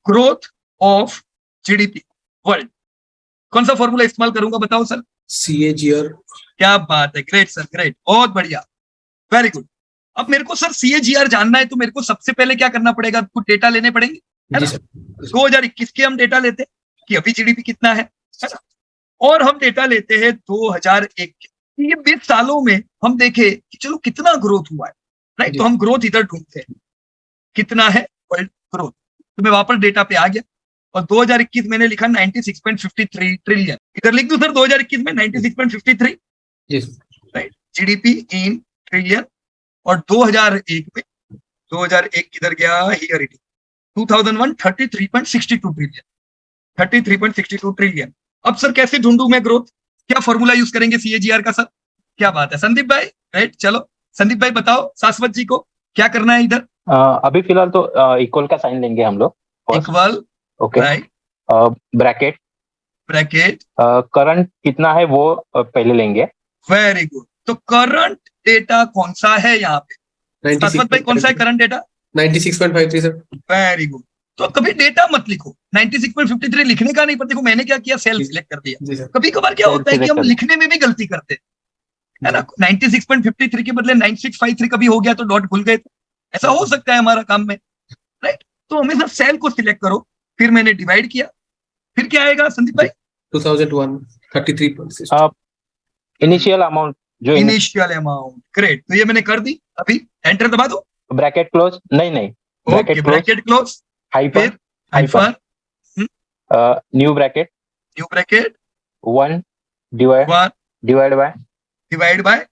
Growth of GDP world, कौन सा formula इस्तेमाल करूंगा बताओ सर? CAGR। क्या बात है, ग्रेट सर, ग्रेट, बहुत बढ़िया, वेरी गुड। अब मेरे को सर CAGR जानना है, तो मेरे को सबसे पहले क्या करना पड़ेगा? कुछ डेटा लेने पड़ेंगे, है जी ना? सर। 2021 के हम डेटा लेते हैं कि अभी जीडीपी कितना है ना? और हम डेटा लेते हैं 2001 के। ये 20 सालों में हम देखे कि चलो कितना ग्रोथ हुआ है, राइट? जी। तो हम ग्रोथ इधर ढूंढते हैं, कितना है वर्ल्ड ग्रोथ। तो मैं वापस डेटा पे आ गया और 2021 मैंने लिखा 96.53 ट्रिलियन। इधर लिख दूं सर 2021 में 96.53, जी sir. Right? GDP in trillion. और 2001 में, 2001 किधर गया? Here it is, 2001 33.62 trillion, 33.62 trillion. अब सर कैसे ढूंढूं मैं ग्रोथ? क्या फॉर्मूला यूज करेंगे CAGR का सर? क्या बात है संदीप भाई, राइट? चलो संदीप भाई बताओ शाश्वत जी को क्या करना है इधर। अभी फिलहाल तो इक्वल का साइन लेंगे हम लोग। Equal, okay. Right, bracket, bracket, current कितना है वो पहले लेंगे। Very good. तो करंट डेटा कौन सा है यहाँ पे? शाश्वत भाई कौन सा है current data? 96.53 sir. Very good. तो कभी डेटा मत लिखो, 96.53 लिखने का नहीं, पर देखो मैंने क्या किया, सेल सिलेक्ट कर दिया। जी सर। कभी कभार क्या Cell होता है कि select हम कर लिखने में भी गलती करते हैं, है ना? 96.53 के बदले 9653 कभी हो गया तो डॉट भूल गए थे, ऐसा हो सकता है हमारा काम में, राइट? तो हमेशा सेल को सिलेक्ट करो, फिर मैंने डिवाइड किया, फिर क्या आएगा संदीप भाई? 2001 33.6। इनिशियल अमाउंट जो इनिशियल अमाउंट, ग्रेट। तो ये मैंने कर दी, अभी एंटर दबा दो। ब्रैकेट क्लोज, नहीं ओके, ब्रैकेट क्लोज, हाइफन, फिर hyphen, new bracket, new bracket, 1 divide 1 by divide by,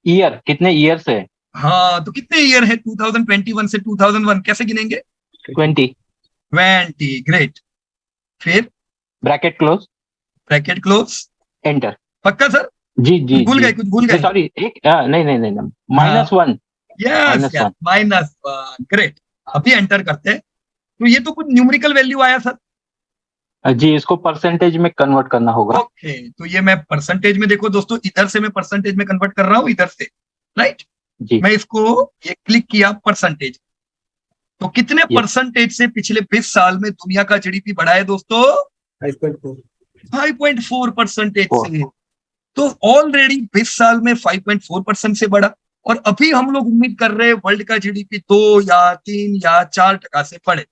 year, कितने ईयर से? हाँ तो कितने ईयर है 2021 से 2001, कैसे गिनेंगे? 20। 20, ग्रेट। फिर bracket close, bracket close, enter. पक्का सर? जी जी कुछ भूल जी गए, कुछ भूल गए? सॉरी, एक नहीं, -1। Yes yes, -1, great. अभी एंटर करते हैं, तो ये तो कुछ न्यूमेरिकल वैल्यू आया सर। जी, इसको परसेंटेज में कन्वर्ट करना होगा। ओके, तो ये मैं परसेंटेज में, देखो दोस्तों, इधर से मैं परसेंटेज में कन्वर्ट कर रहा हूं, इधर से, राइट? जी, मैं इसको ये क्लिक किया परसेंटेज, तो कितने Yes. परसेंटेज से पिछले 20 साल में दुनिया का जीडीपी बढ़ा है दोस्तों? 5.4। 5.4% Four. से। तो ऑलरेडी 20 साल में 5.4% से बढ़ा, और अभी हम लोग उम्मीद कर रहे हैं वर्ल्ड का जीडीपी 2 या 3 या 4% से बढ़े।